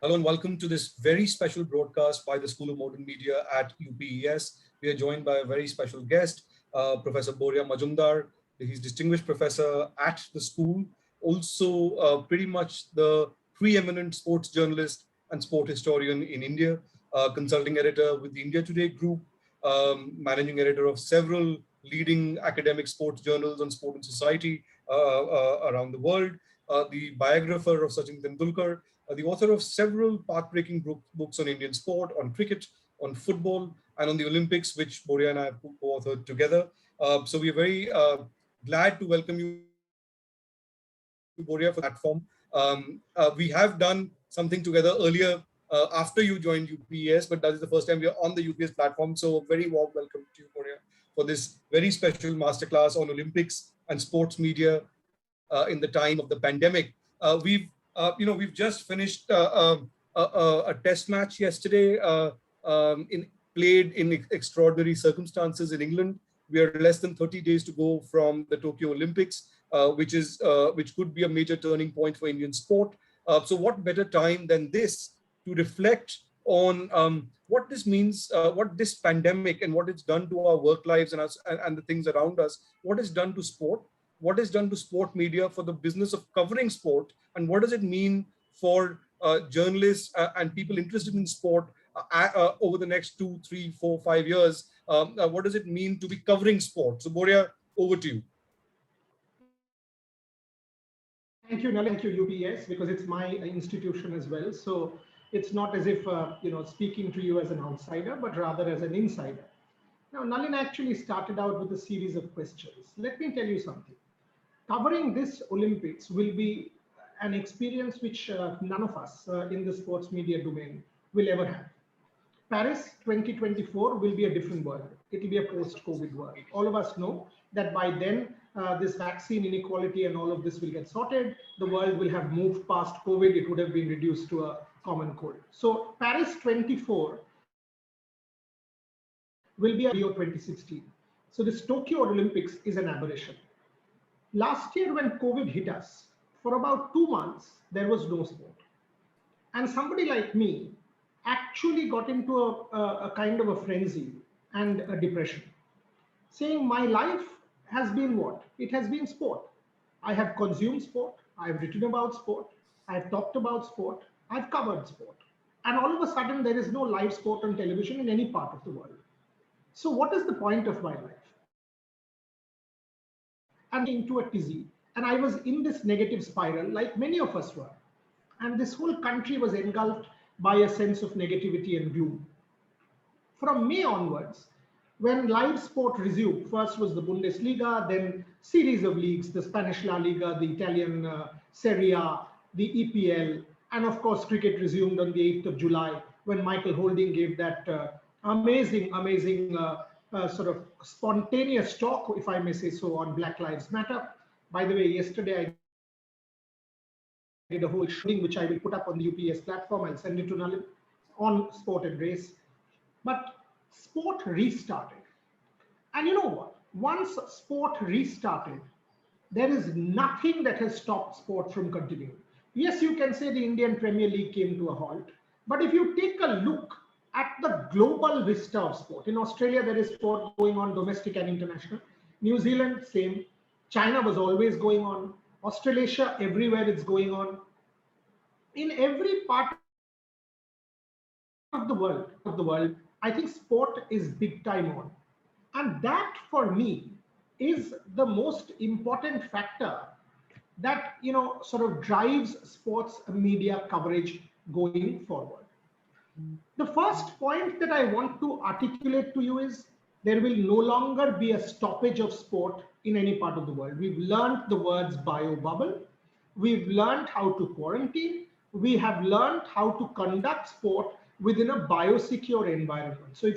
Hello and welcome to this very special broadcast by the School of Modern Media at UPES. We are joined by a very special guest, Professor Boria Majumdar. He's distinguished professor at the school, also pretty much the preeminent sports journalist and sport historian in India, consulting editor with the India Today Group, managing editor of several leading academic sports journals on sport and society around the world, the biographer of Sachin Tendulkar, the author of several path-breaking books on Indian sport, on cricket, on football, and on the Olympics, which Boria and I have co-authored together. So we are very glad to welcome you, Boria, for the platform. We have done something together earlier after you joined UPES, but that is the first time we are on the UPES platform. So very warm welcome to you, Boria, for this very special masterclass on Olympics and sports media in the time of the pandemic. We've just finished a test match yesterday, played in extraordinary circumstances in England. We are less than 30 days to go from the Tokyo Olympics, which could be a major turning point for Indian sport. So what better time than this to reflect on what this means, what this pandemic and what it's done to our work lives and us and the things around us, what it's done to sport, what is done to sport media for the business of covering sport, and what does it mean for journalists and people interested in sport over the next 2, 3, 4, 5 years. What does it mean to be covering sport? So Boria, over to you. Thank you, Nalin. Thank you, UPS, because it's my institution as well. So it's not as if speaking to you as an outsider, but rather as an insider. Now, Nalin actually started out with a series of questions. Let me tell you something. Covering this Olympics will be an experience which none of us in the sports media domain will ever have. Paris 2024 will be a different world. It will be a post-COVID world. All of us know that by then, this vaccine inequality and all of this will get sorted. The world will have moved past COVID. It would have been reduced to a common cold. So Paris 24 will be a Rio 2016. So this Tokyo Olympics is an aberration. Last year when COVID hit us, for about 2 months, there was no sport. And somebody like me actually got into a kind of a frenzy and a depression, saying my life has been what? It has been sport. I have consumed sport, I've written about sport, I've talked about sport, I've covered sport. And all of a sudden, there is no live sport on television in any part of the world. So what is the point of my life? And into a tizzy. And I was in this negative spiral like many of us were. And this whole country was engulfed by a sense of negativity and gloom. From May onwards, when live sport resumed, first was the Bundesliga, then series of leagues, the Spanish La Liga, the Italian Serie A, the EPL, and of course cricket resumed on the 8th of July when Michael Holding gave that amazing sort of spontaneous talk, if I may say so, on Black Lives Matter. By the way, yesterday I did a whole shooting which I will put up on the UPS platform. I'll send it to Nalin on sport and race. But sport restarted. And you know what? Once sport restarted, there is nothing that has stopped sport from continuing. Yes, you can say the Indian Premier League came to a halt. But if you take a look at the global vista of sport, in Australia, there is sport going on, domestic and international. New Zealand, same. China was always going on. Australasia, everywhere it's going on. In every part of the world, I think sport is big time on. And that for me is the most important factor that sort of drives sports media coverage going forward. The first point that I want to articulate to you is there will no longer be a stoppage of sport in any part of the world. We've learned the words bio-bubble. We've learned how to quarantine. We have learned how to conduct sport within a biosecure environment. So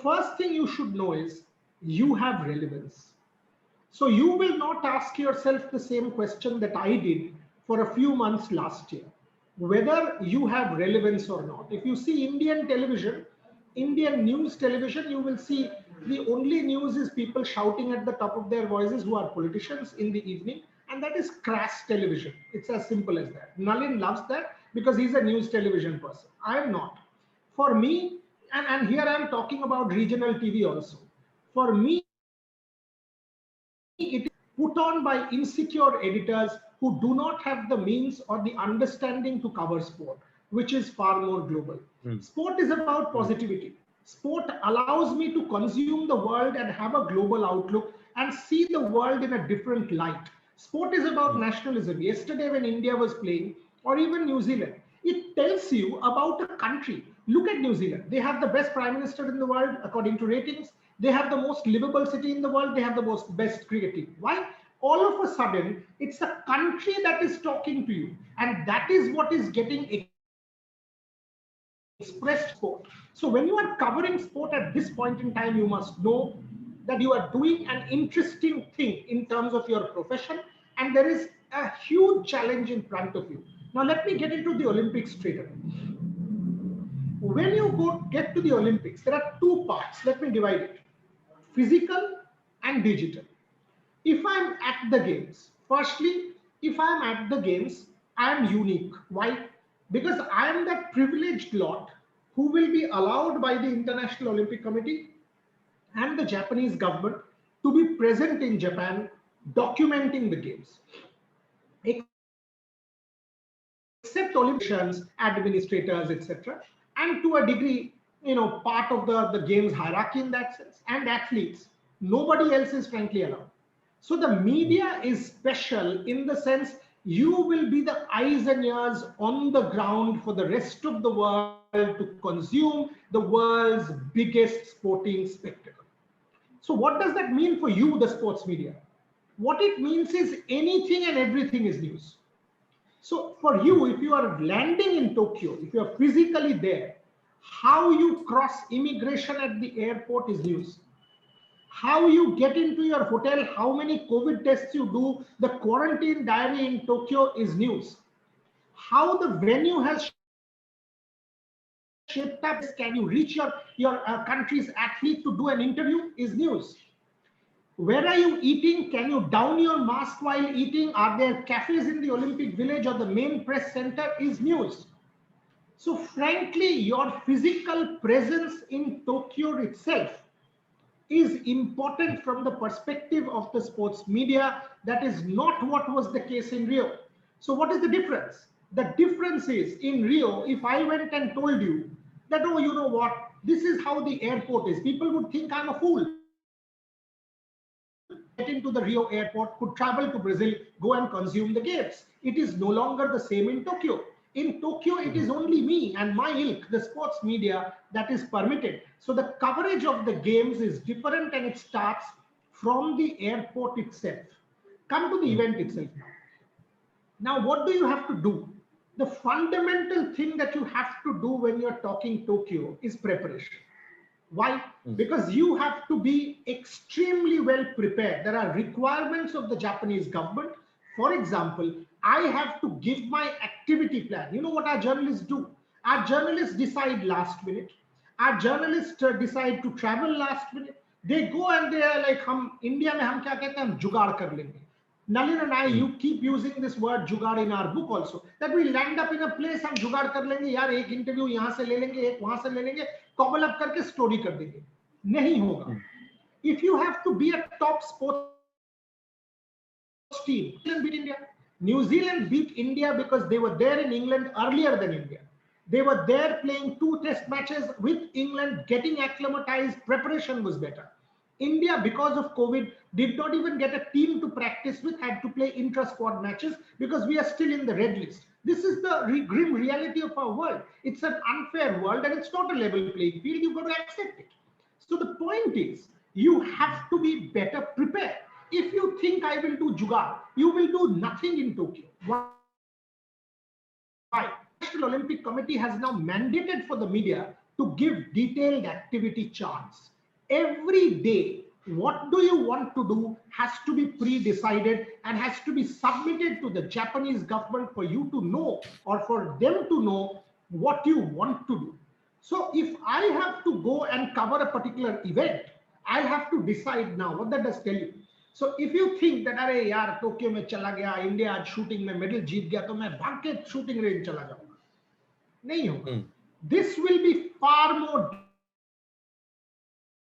first thing you should know is you have relevance. So you will not ask yourself the same question that I did for a few months last year, whether you have relevance or not. If you see Indian television, Indian news television, you will see the only news is people shouting at the top of their voices who are politicians in the evening and that is crass television. It's as simple as that. Nalin loves that because he's a news television person. I am not. For me, and here I am talking about regional TV also. For me, it is put on by insecure editors who do not have the means or the understanding to cover sport, which is far more global. Sport is about positivity. Sport allows me to consume the world and have a global outlook and see the world in a different light. Sport is about nationalism. Yesterday, when India was playing, or even New Zealand, it tells you about a country. Look at New Zealand. They have the best prime minister in the world, according to ratings. They have the most livable city in the world. They have the most best cricket team. Why? All of a sudden, it's a country that is talking to you. And that is what is getting expressed sport. So when you are covering sport at this point in time, you must know that you are doing an interesting thing in terms of your profession, and there is a huge challenge in front of you. Now let me get into the Olympics straight away. When you get to the Olympics, there are two parts. Let me divide it: physical and digital. If I'm at the games, firstly, if I'm at the games, I am unique. Why? Because I am that privileged lot who will be allowed by the International Olympic Committee and the Japanese government to be present in Japan documenting the games. Except Olympians, administrators, etc. And to a degree, part of the games hierarchy in that sense, and athletes. Nobody else is frankly allowed. So the media is special in the sense you will be the eyes and ears on the ground for the rest of the world to consume the world's biggest sporting spectacle. So what does that mean for you, the sports media? What it means is anything and everything is news. So for you, if you are landing in Tokyo, if you are physically there, how you cross immigration at the airport is news. How you get into your hotel, how many COVID tests you do, the quarantine diary in Tokyo is news. How the venue has shaped up, can you reach your country's athlete to do an interview is news. Where are you eating? Can you down your mask while eating? Are there cafes in the Olympic Village or the main press center is news. So frankly, your physical presence in Tokyo itself is important from the perspective of the sports media. That is not what was the case in Rio. So what is the difference? The difference is in Rio, if I went and told you that, oh, you know what, this is how the airport is, people would think I'm a fool. Get into the Rio airport, could travel to Brazil, go and consume the games. It is no longer the same in Tokyo. In Tokyo, it is only me and my ilk, the sports media, that is permitted. So the coverage of the games is different, and it starts from the airport itself. Come to the event itself now. Now, what do you have to do? The fundamental thing that you have to do when you're talking Tokyo is preparation. Why? Because you have to be extremely well prepared. There are requirements of the Japanese government. For example, I have to give my activity plan. You know what our journalists do? Our journalists decide last minute. Our journalists decide to travel last minute. They go and they are like, India mein hum kya kehte hain, hum jugaad kar lenge. Nalin and I, you keep using this word jugaad in our book also, that we land up in a place, हम जुगाड़ कर लेंगे यार, एक interview यहाँ से ले लेंगे, एक वहां से ले लेंगे, cobble up करके स्टोरी कर देंगे. नहीं होगा. If you have to be a top sports team, New Zealand beat India. New Zealand beat India because they were there in England earlier than India. They were there playing 2 test matches with England, getting acclimatized, preparation was better. India, because of COVID, did not even get a team to practice with, had to play intra-squad matches because we are still in the red list. This is the grim reality of our world. It's an unfair world and it's not a level playing field. You've got to accept it. So the point is, you have to be better prepared. If you think I will do jugaad, you will do nothing in Tokyo. Why? The National Olympic Committee has now mandated for the media to give detailed activity charts. Every day, what do you want to do has to be pre-decided and has to be submitted to the Japanese government for you to know, or for them to know what you want to do. So if I have to go and cover a particular event, I'll have to decide now what that does tell you. So if you think that अरे यार Tokyo में चला गया, India आज shooting में medal जीत गया, तो मैं भाग के शूटिंग रेंज चला जाऊंगा, नहीं होगा. This will be far more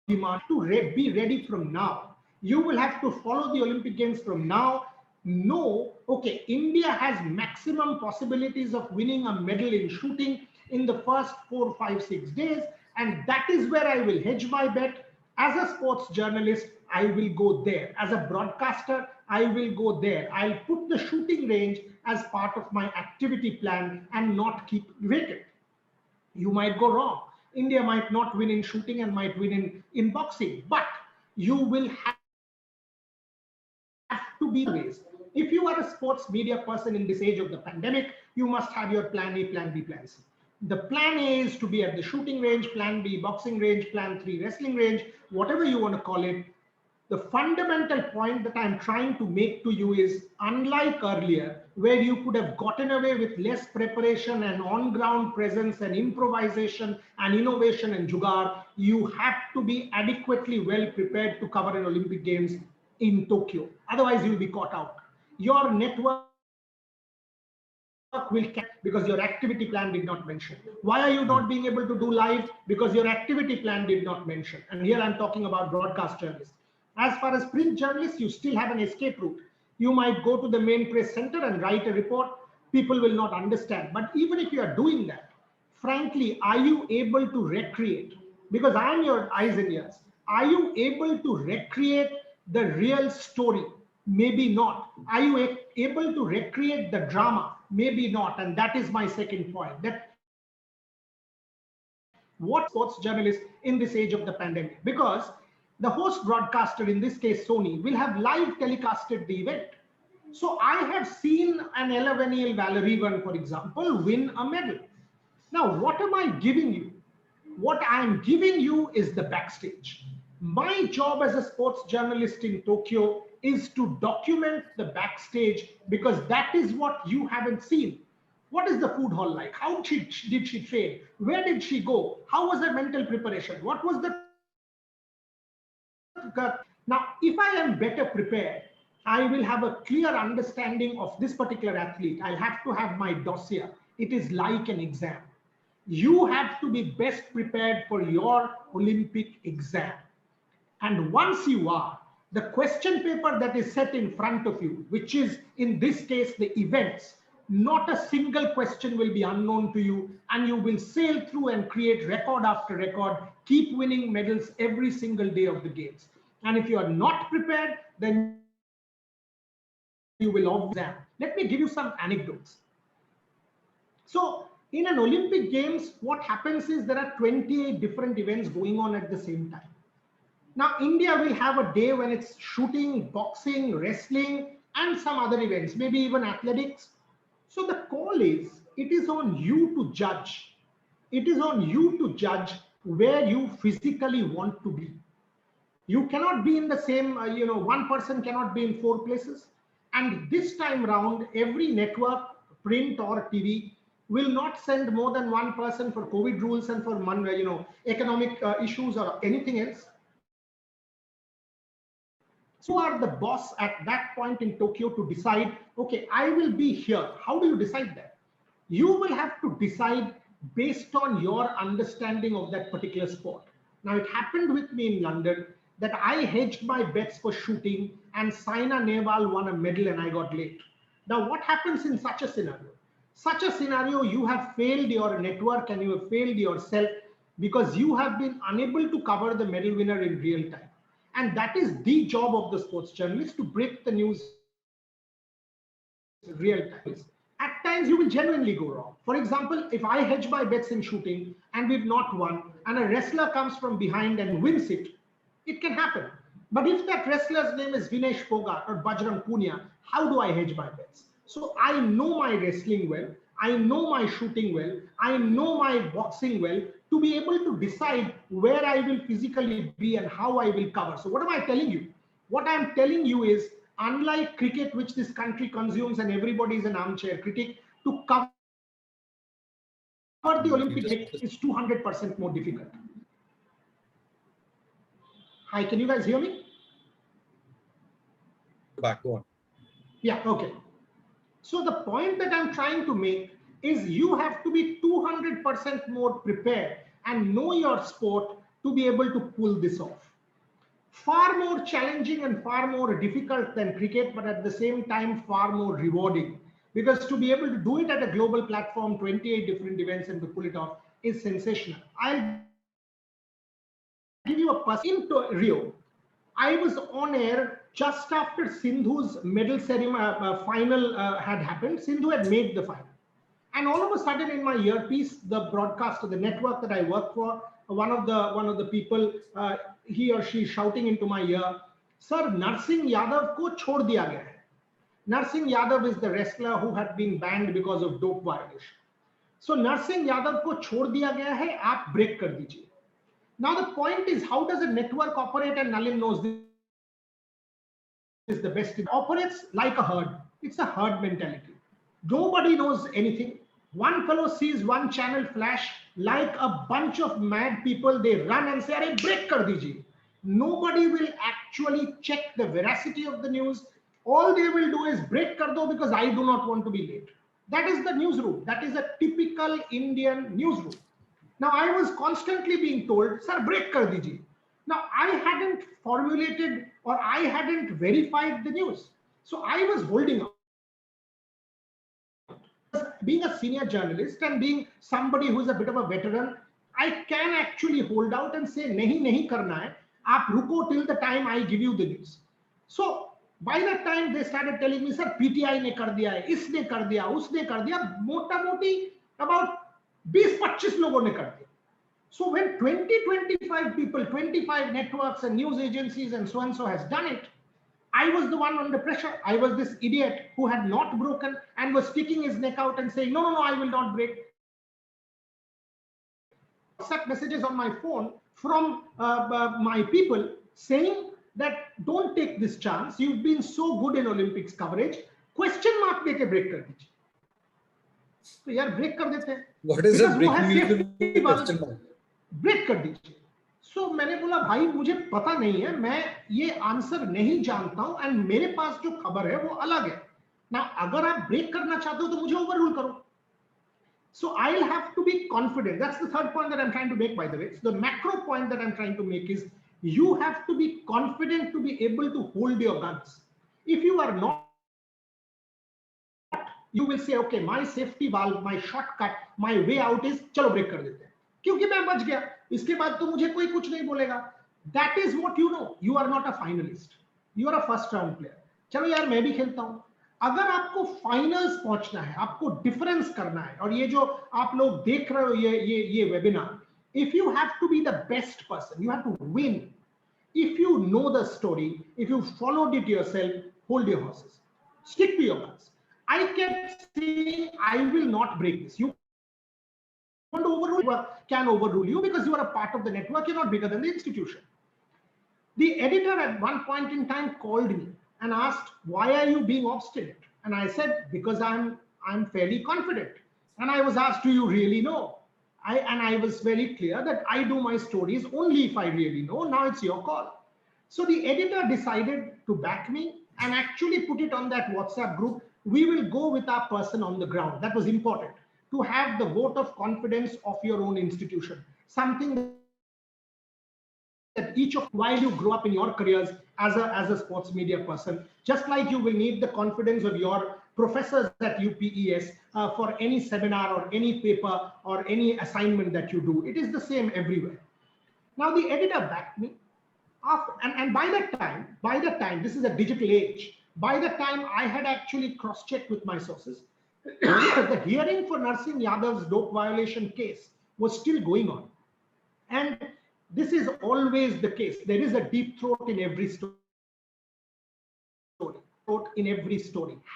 demand to be ready from now. You will have to follow the Olympic Games from now. No, okay, India has maximum possibilities of winning a medal in shooting in the first 4, 5, 6 days, and that is where I will hedge my bet. As a sports journalist, I will go there. As a broadcaster, I will go there. I'll put the shooting range as part of my activity plan and not keep vacant. You might go wrong. India might not win in shooting and might win in boxing, but you will have to be ways. If you are a sports media person in this age of the pandemic, you must have your plan A, plan B, plan C. The plan A is to be at the shooting range, plan B, boxing range, plan 3, wrestling range, whatever you want to call it. The fundamental point that I'm trying to make to you is, unlike earlier, where you could have gotten away with less preparation and on-ground presence and improvisation and innovation and jugaad, you have to be adequately well prepared to cover an Olympic Games in Tokyo. Otherwise, you'll be caught out. Your network will because your activity plan did not mention. Why are you not being able to do live? Because your activity plan did not mention. And here I'm talking about broadcast journalists. As far as print journalists, you still have an escape route. You might go to the main press center and write a report. People will not understand. But even if you are doing that, frankly, are you able to recreate? Because I am your eyes and ears. Are you able to recreate the real story? Maybe not. Are you able to recreate the drama? Maybe not. And that is my second point. That what sports journalists in this age of the pandemic? Because the host broadcaster, in this case Sony, will have live telecasted the event. So I have seen an Ella Veniel Valerivan, for example, win a medal. Now, what am I giving you? What I am giving you is the backstage. My job as a sports journalist in Tokyo is to document the backstage, because that is what you haven't seen. What is the food hall like? How did she train? Where did she go? How was her mental preparation? What was the... Now, if I am better prepared, I will have a clear understanding of this particular athlete. I'll have to have my dossier. It is like an exam. You have to be best prepared for your Olympic exam. And once you are, the question paper that is set in front of you, which is in this case the events, not a single question will be unknown to you, and you will sail through and create record after record, keep winning medals every single day of the games. And if you are not prepared, then you will exam. Let me give you some anecdotes. So in an Olympic Games, what happens is there are 28 different events going on at the same time. Now, India will have a day when it's shooting, boxing, wrestling, and some other events, maybe even athletics. So the call is, it is on you to judge. It is on you to judge where you physically want to be. You cannot be in the same, one person cannot be in 4 places. And this time round, every network, print or TV, will not send more than one person for COVID rules and for economic issues or anything else. So are the boss at that point in Tokyo to decide, okay, I will be here. How do you decide that? You will have to decide based on your understanding of that particular sport. Now, it happened with me in London that I hedged my bets for shooting, and Saina Nehwal won a medal and I got late. Now, what happens in such a scenario? Such a scenario, you have failed your network and you have failed yourself, because you have been unable to cover the medal winner in real time. And that is the job of the sports journalist, to break the news real time. At times you will genuinely go wrong. For example, if I hedge my bets in shooting and we've not won, and a wrestler comes from behind and wins it, it can happen. But if that wrestler's name is Vinesh Phogat or Bajrang Punia, how do I hedge my bets? So I know my wrestling well, I know my shooting well, I know my boxing well, to be able to decide where I will physically be and how I will cover. So what am I telling you? What I'm telling you is, unlike cricket, which this country consumes and everybody is an armchair critic, to cover the Olympic is 200% more difficult. Hi, can you guys hear me? back. Go on. Yeah, okay. So the point that I'm trying to make is you have to be 200% more prepared and know your sport to be able to pull this off. Far more challenging and far more difficult than cricket, but at the same time, far more rewarding. Because to be able to do it at a global platform, 28 different events, and to pull it off is sensational. I'll give you a into Rio. I was on air just after Sindhu's medal ceremony final had happened. Sindhu had made the final. And all of a sudden in my earpiece, the broadcaster, the network that I work for, one of the people, he or she shouting into my ear, "Sir, Narsingh Yadav ko chhod diya gaya hai." Narsingh Yadav is the wrestler who had been banned because of dope violation. So Narsingh Yadav ko chhod diya gaya hai, aap break kar dijiye. Now the point is, how does a network operate? And Nalin knows this is the best. It operates like a herd. It's a herd mentality. Nobody knows anything. One fellow sees one channel flash, like a bunch of mad people, they run and say, "Arey, break kar dijiye." Nobody will actually check the veracity of the news. All they will do is break kar do because I do not want to be late. That is the newsroom. That is a typical Indian newsroom. Now I was constantly being told, "Sir, break kar dijiye." Now I hadn't formulated or I hadn't verified the news. So I was holding up. Being a senior journalist and being somebody who is a bit of a veteran, I can actually hold out and say, nahi karna hai, aap ruko till the time I give you the news. So by that time they started telling me, "Sir, PTI ne kar diya hai, isne kar diya, usne kar diya." Mota moti about 20-25 logon ne kar diya. So when 20-25 people, 25 networks and news agencies and so has done it, I was the one under pressure. I was this idiot who had not broken and was sticking his neck out and saying, "No, I will not break." WhatsApp messages on my phone from my people saying that, "Don't take this chance. You've been so good in Olympics coverage. Question mark deke break kar dijiye." तो यार break कर देते हैं. What is a breaking news with question mark? Break कर दीजिए. So मैंने बोला, भाई मुझे पता नहीं है, मैं ये आंसर नहीं जानता हूं एंड मेरे पास जो खबर है वो अलग है. ना अगर आप ब्रेक करना चाहते हो तो मुझे ओवररूल करो. So I'll have to be confident. That's the third point that I'm trying to make, by the way. So the macro point that I'm trying to make is you have to be confident to be able to hold your guns. If you are not, you will say, "Okay, my safety valve, my shortcut, my way out is चलो break कर देते हैं क्योंकि मैं बच गया, इसके बाद तो मुझे कोई कुछ नहीं बोलेगा." That is what you know. You are not a finalist. You are a first round player. चलो यार मैं भी खेलता हूं. अगर आपको फाइनल्स पहुंचना है, आपको डिफरेंस करना है, और ये जो आप लोग देख रहे हो ये webinar, if you have to be the best person, you have to win. If you know the story, if you followed it yourself, hold your horses. Stick to your guns. I kept saying, "I will not break this." You want to overrule, can overrule you because you are a part of the network. You're not bigger than the institution. The editor at one point in time called me and asked, "Why are you being obstinate?" And I said, "Because I'm fairly confident." And I was asked, "Do you really know?" I was very clear that I do my stories only if I really know. Now it's your call. So the editor decided to back me and actually put it on that WhatsApp group. We will go with our person on the ground. That was important, to have the vote of confidence of your own institution. Something that each of, while you grow up in your careers as a sports media person, just like you will need the confidence of your professors at UPES for any seminar or any paper or any assignment that you do. It is the same everywhere. Now the editor backed me. And by that time, this is a digital age. By the time I had actually cross-checked with my sources, the hearing for Narsingh Yadav's dope violation case was still going on. And this is always the case. There is a deep throat in every story.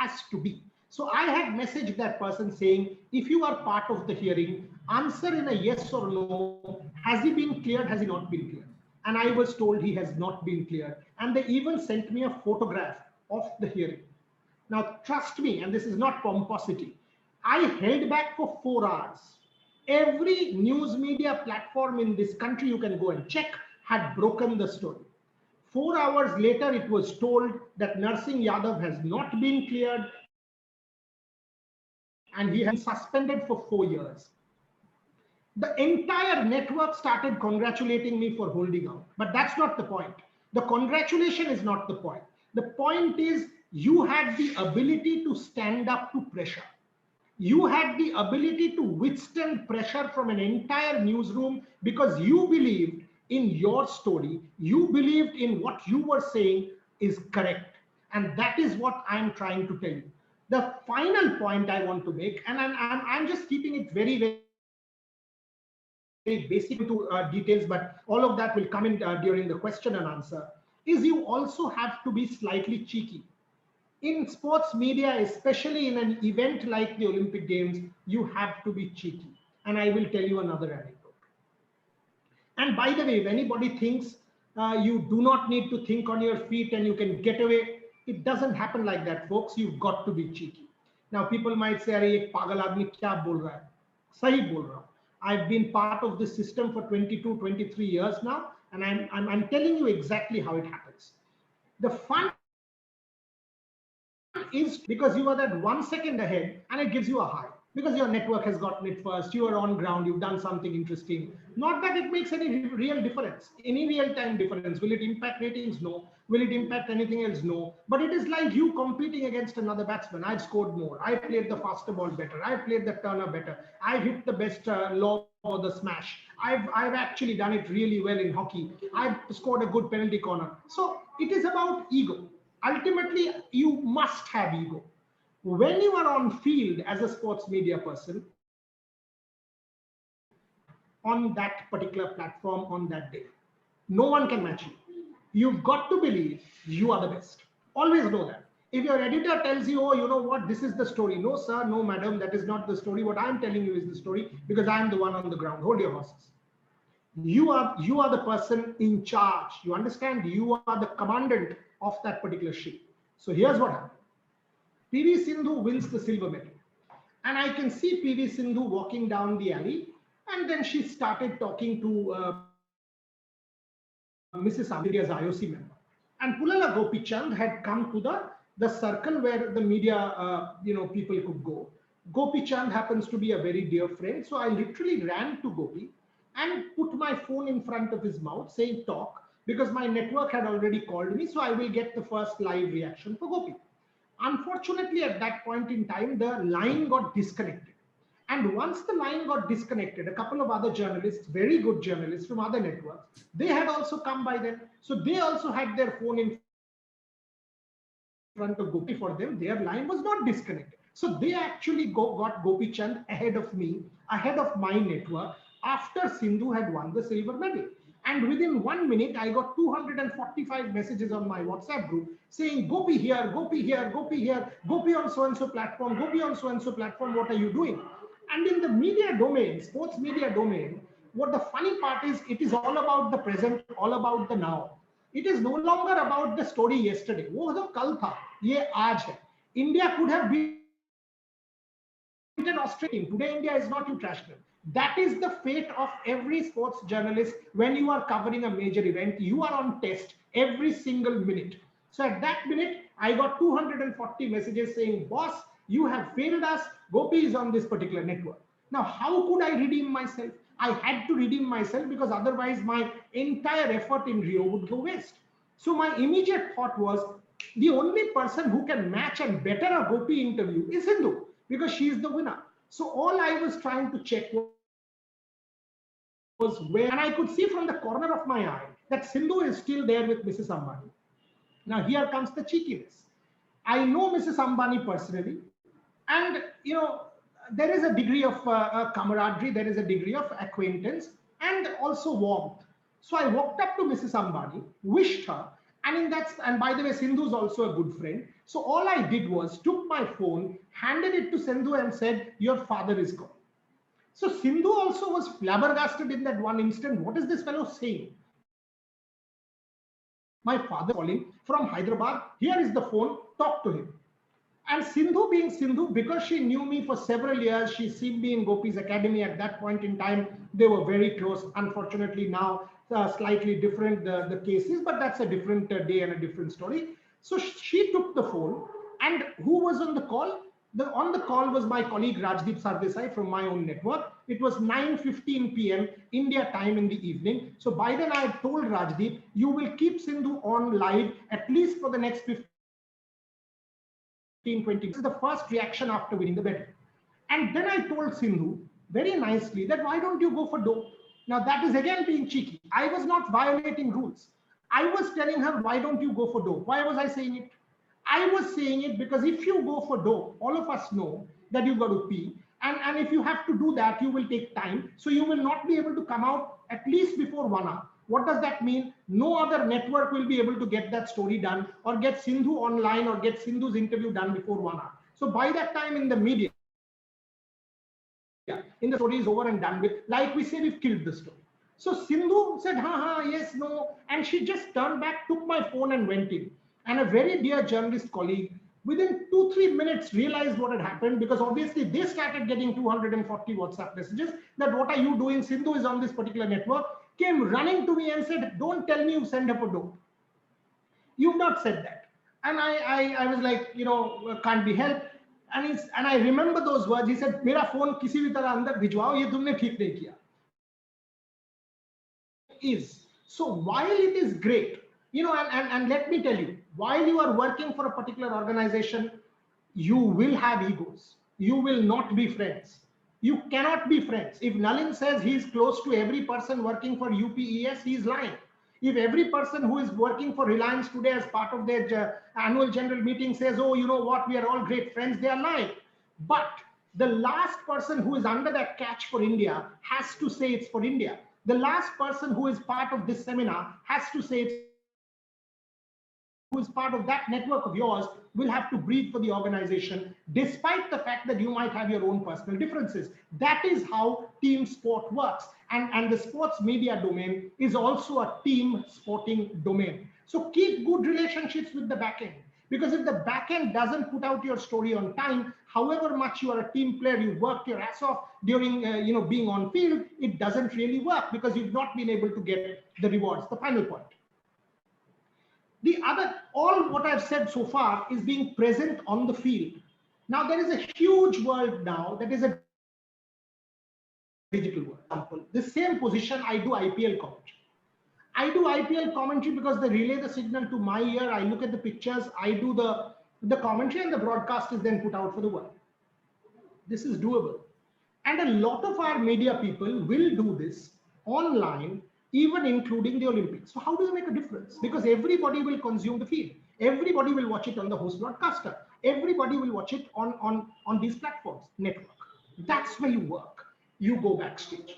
Has to be. So I had messaged that person saying, "If you are part of the hearing, answer in a yes or no. Has he been cleared? Has he not been cleared?" And I was told he has not been cleared. And they even sent me a photograph of the hearing. Now, trust me, and this is not pomposity, I held back for 4 hours. Every news media platform in this country, you can go and check, had broken the story. 4 hours later, it was told that Narsingh Yadav has not been cleared and he has been suspended for 4 years. The entire network started congratulating me for holding out. But that's not the point. The congratulation is not the point. The point is you had the ability to stand up to pressure. You had the ability to withstand pressure from an entire newsroom because you believed in your story. You believed in what you were saying is correct. And that is what I'm trying to tell you. The final point I want to make, and I'm just keeping it very, very basic to details, but all of that will come in during the question and answer, is you also have to be slightly cheeky. In sports media, especially in an event like the Olympic Games, you have to be cheeky. And I will tell you another anecdote. And by the way, if anybody thinks you do not need to think on your feet and you can get away, it doesn't happen like that, folks. You've got to be cheeky. Now, people might say, "Arey, ek pagal aadmi kya bol raha hai?" Sahi bol raha hu. I've been part of this system for 22, 23 years now, and I'm telling you exactly how it happens. The fun is because you are that 1 second ahead and it gives you a high because your network has gotten it first, you are on ground, you've done something interesting. Not that it makes any real difference, any real-time difference. Will it impact ratings? No. Will it impact anything else? No. But it is like you competing against another batsman. I've scored more. I played the faster ball better. I played the turner better. I hit the best lob or the smash. I've actually done it really well in hockey. I've scored a good penalty corner. So it is about ego. Ultimately, you must have ego. When you are on field as a sports media person, on that particular platform on that day, no one can match you. You've got to believe you are the best. Always know that. If your editor tells you, "Oh, you know what, this is the story," no, sir, no, madam, that is not the story. What I'm telling you is the story because I'm the one on the ground. Hold your horses. You are the person in charge. You understand? You are the commandant of that particular ship. So here's what happened. PV Sindhu wins the silver medal. And I can see PV Sindhu walking down the alley. And then she started talking to Mrs. India's IOC member. And Pulala Gopichand had come to the circle where the media people could go. Gopichand happens to be a very dear friend. So I literally ran to Gopi and put my phone in front of his mouth saying talk, because my network had already called me. So I will get the first live reaction for Gopi. Unfortunately, at that point in time, the line got disconnected. And once the line got disconnected, a couple of other journalists, very good journalists from other networks, they had also come by then. So they also had their phone in front of Gopi. For them, their line was not disconnected. So they actually got Gopi Chand ahead of me, ahead of my network, after Sindhu had won the silver medal. And within 1 minute, I got 245 messages on my WhatsApp group saying, "Gopi here, Gopi here, Gopi here, Gopi on so-and-so platform, Gopi on so-and-so platform, what are you doing?" And in the media domain, sports media domain, what the funny part is, it is all about the present, all about the now. It is no longer about the story yesterday. वो तो कल था, ये आज है. India could have beaten Australia. Today, India is not international. That is the fate of every sports journalist when you are covering a major event. You are on test every single minute. So at that minute, I got 240 messages saying, "Boss, you have failed us. Gopi is on this particular network." Now, how could I redeem myself? I had to redeem myself because otherwise my entire effort in Rio would go waste. So my immediate thought was, the only person who can match and better a Gopi interview is Sindhu, because she is the winner. So all I was trying to check was where, and I could see from the corner of my eye that Sindhu is still there with Mrs. Ambani. Now here comes the cheekiness. I know Mrs. Ambani personally, and there is a degree of camaraderie, there is a degree of acquaintance, and also warmth. So I walked up to Mrs. Ambani, wished her, and by the way, Sindhu is also a good friend. So all I did was took my phone, handed it to Sindhu, and said, "Your father is gone." So Sindhu also was flabbergasted in that one instant. What is this fellow saying? My father calling from Hyderabad. Here is the phone. Talk to him. And Sindhu being Sindhu, because she knew me for several years, she's seen me in Gopi's academy at that point in time. They were very close. Unfortunately, now slightly different the cases, but that's a different day and a different story. So she took the phone, and who was on the call? On the call was my colleague Rajdeep Sardesai from my own network. It was 9:15 p.m. India time in the evening. So by then I had told Rajdeep, you will keep Sindhu on live at least for the next 15, 20. This is the first reaction after winning the bet. And then I told Sindhu very nicely that why don't you go for dope? Now that is again being cheeky. I was not violating rules. I was telling her, why don't you go for dope? Why was I saying it? I was saying it because if you go for dope, all of us know that you've got to pee. And if you have to do that, you will take time. So you will not be able to come out at least before 1 hour. What does that mean? No other network will be able to get that story done or get Sindhu online or get Sindhu's interview done before 1 hour. So by that time in the media, in the story is over and done with, like we say, we've killed the story. So Sindhu said, yes, no. And she just turned back, took my phone and went in. And a very dear journalist colleague, within 2-3 minutes, realized what had happened, because obviously they started getting 240 WhatsApp messages that what are you doing? Sindhu is on this particular network, came running to me and said, don't tell me you sent her for dope. You've not said that. And I was like, can't be helped. And I remember those words. He said, "Mera phone kisi bhi tarah andar bhijwao, ye tumne theek nahi kiya." So while it is great, and let me tell you, while you are working for a particular organization, you will have egos. You will not be friends. You cannot be friends. If Nalin says he is close to every person working for UPES, he is lying. If every person who is working for Reliance today as part of their annual general meeting says, oh, you know what, we are all great friends, they are lying. But the last person who is under that catch for India has to say it's for India. The last person who is part of this seminar has to say it's who is part of that network of yours will have to breathe for the organization, despite the fact that you might have your own personal differences. That is how team sport works. And the sports media domain is also a team sporting domain. So keep good relationships with the back end. Because if the back end doesn't put out your story on time, however much you are a team player, you worked your ass off during being on field, it doesn't really work because you've not been able to get the rewards. The final point. All what I've said so far is being present on the field. Now there is a huge world now that is a digital world. The same position, I do IPL commentary. I do IPL commentary because they relay the signal to my ear. I look at the pictures, I do the commentary, and the broadcast is then put out for the world. This is doable. And a lot of our media people will do this online, even including the Olympics. So how does it make a difference? Because everybody will consume the feed. Everybody will watch it on the host broadcaster. Everybody will watch it on these platforms, network. That's where you work. You go backstage.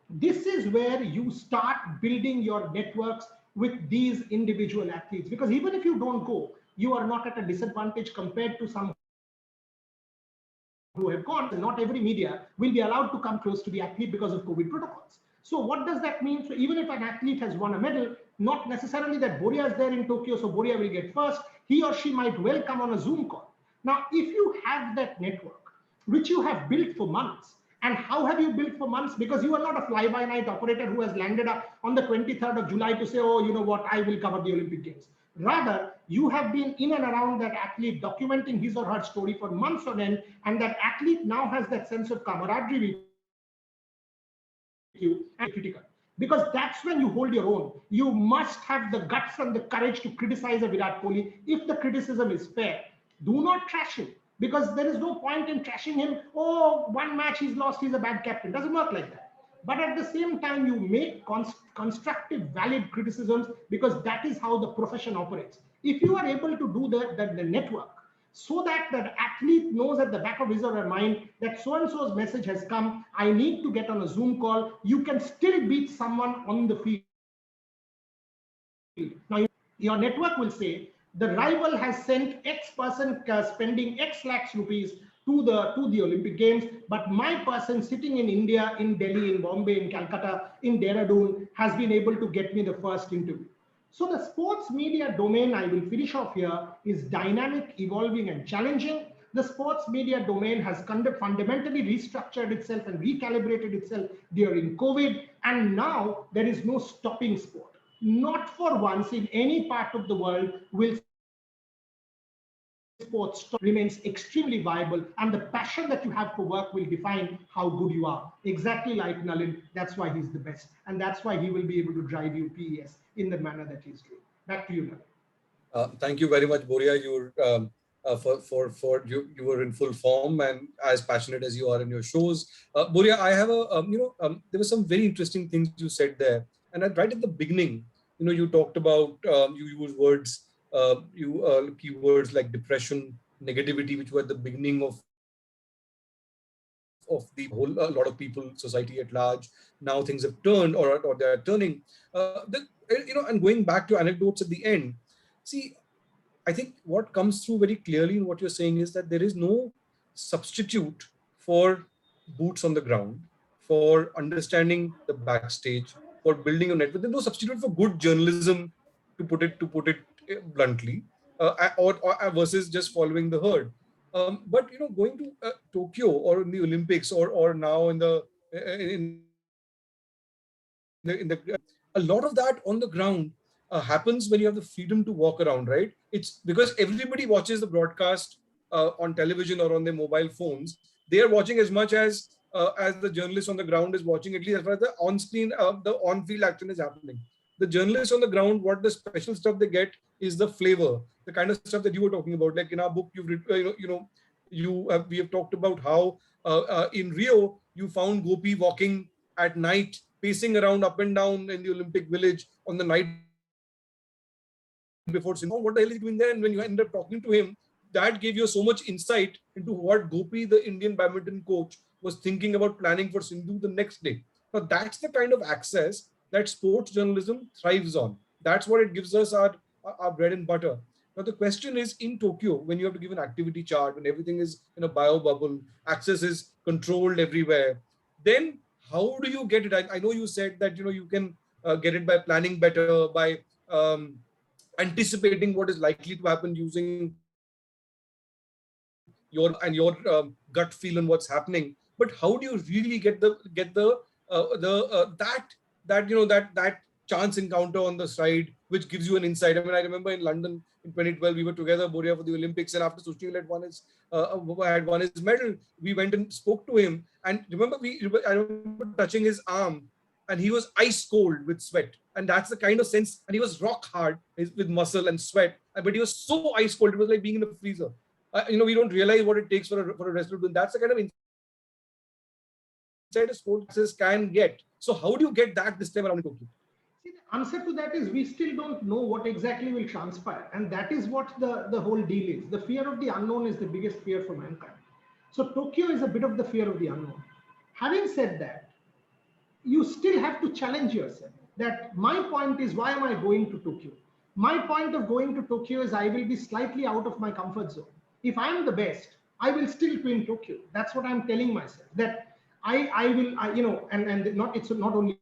This is where you start building your networks with these individual athletes. Because even if you don't go, you are not at a disadvantage compared to some who have gone. Not every media will be allowed to come close to the athlete because of COVID protocols. So what does that mean? So even if an athlete has won a medal, not necessarily that Boria is there in Tokyo, so Boria will get first. He or she might well come on a Zoom call. Now, if you have that network, which you have built for months, and how have you built for months? Because you are not a fly-by-night operator who has landed up on the 23rd of July to say, oh, you know what, I will cover the Olympic Games. Rather, you have been in and around that athlete, documenting his or her story for months on end, and that athlete now has that sense of camaraderie with you and critical. Because that's when you hold your own. You must have the guts and the courage to criticize a Virat Kohli if the criticism is fair. Do not trash him, because there is no point in trashing him. Oh, one match he's lost, he's a bad captain. It doesn't work like that. But at the same time, you make constructive, valid criticisms, because that is how the profession operates. If you are able to do the network, so that the athlete knows at the back of his or her mind that so-and-so's message has come, I need to get on a Zoom call, you can still beat someone on the field. Now, your network will say, the rival has sent X person spending X lakhs rupees to the Olympic Games, but my person sitting in India, in Delhi, in Bombay, in Calcutta, in Dehradun, has been able to get me the first interview. So the sports media domain, I will finish off here, is dynamic, evolving, and challenging. The sports media domain has fundamentally restructured itself and recalibrated itself during COVID, and now there is no stopping sport. Not for once in any part of the world will sports remains extremely viable, and the passion that you have for work will define how good you are. Exactly like Nalin, that's why he's the best, and that's why he will be able to drive you PES in the manner that he's doing. Back to you, Nalin. Thank you very much, Boria. You were in full form and as passionate as you are in your shows. Boria, I have there were some very interesting things you said there, and right at the beginning, you talked about you use words, keywords like depression, negativity, which were at the beginning of the whole a lot of people, society at large. Now things have turned, or they are turning. And going back to anecdotes at the end. See, I think what comes through very clearly in what you're saying is that there is no substitute for boots on the ground, for understanding the backstage, for building a network. There's no substitute for good journalism, to put it bluntly, or versus just following the herd. But going to Tokyo or in the Olympics, or now in the a lot of that on the ground happens when you have the freedom to walk around, right? It's because everybody watches the broadcast on television or on their mobile phones. They are watching as much as the journalist on the ground is watching, at least as far as the on-screen, the on-field action is happening. The journalists on the ground, what the special stuff they get is the flavor, the kind of stuff that you were talking about. Like in our book, you've we have talked about how in Rio you found Gopi walking at night, pacing around up and down in the Olympic Village on the night before Sindhu. What the hell is he doing there? And when you end up talking to him, that gave you so much insight into what Gopi, the Indian badminton coach, was thinking about planning for Sindhu the next day. Now, that's the kind of access that sports journalism thrives on. That's what it gives us our bread and butter. Now, the question is, in Tokyo, when you have to give an activity chart, when everything is in a bio bubble, access is controlled everywhere, then how do you get it? I know you said that you can get it by planning better, by anticipating what is likely to happen using your gut feel on what's happening. But how do you really get the that chance encounter on the side, which gives you an insight? I mean, I remember in London in 2012 we were together, Boria, for the Olympics, and after Sushil had won his medal, we went and spoke to him, and I remember touching his arm, and he was ice cold with sweat. And that's the kind of sense, and he was rock hard with muscle and sweat, but he was so ice cold, it was like being in a freezer. We don't realize what it takes for a wrestler to do. That's the kind of insight a sports can get. So how do you get that this time around in Tokyo? See, the answer to that is we still don't know what exactly will transpire. And that is what the whole deal is. The fear of the unknown is the biggest fear for mankind. So Tokyo is a bit of the fear of the unknown. Having said that, you still have to challenge yourself. That my point is, why am I going to Tokyo? My point of going to Tokyo is I will be slightly out of my comfort zone. If I'm the best, I will still win Tokyo. That's what I'm telling myself. That I will, and not it's not only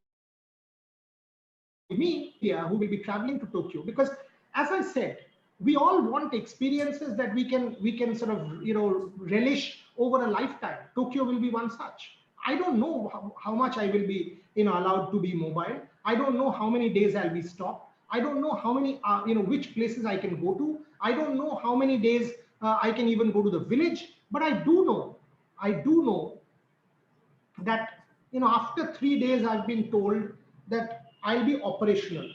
me here who will be traveling to Tokyo, because as I said, we all want experiences that we can sort of relish over a lifetime. Tokyo will be one such. I don't know how much I will be allowed to be mobile. I don't know how many days I'll be stopped. I don't know how many which places I can go to. I don't know how many days I can even go to the village. But I do know that after 3 days I've been told that I'll be operational,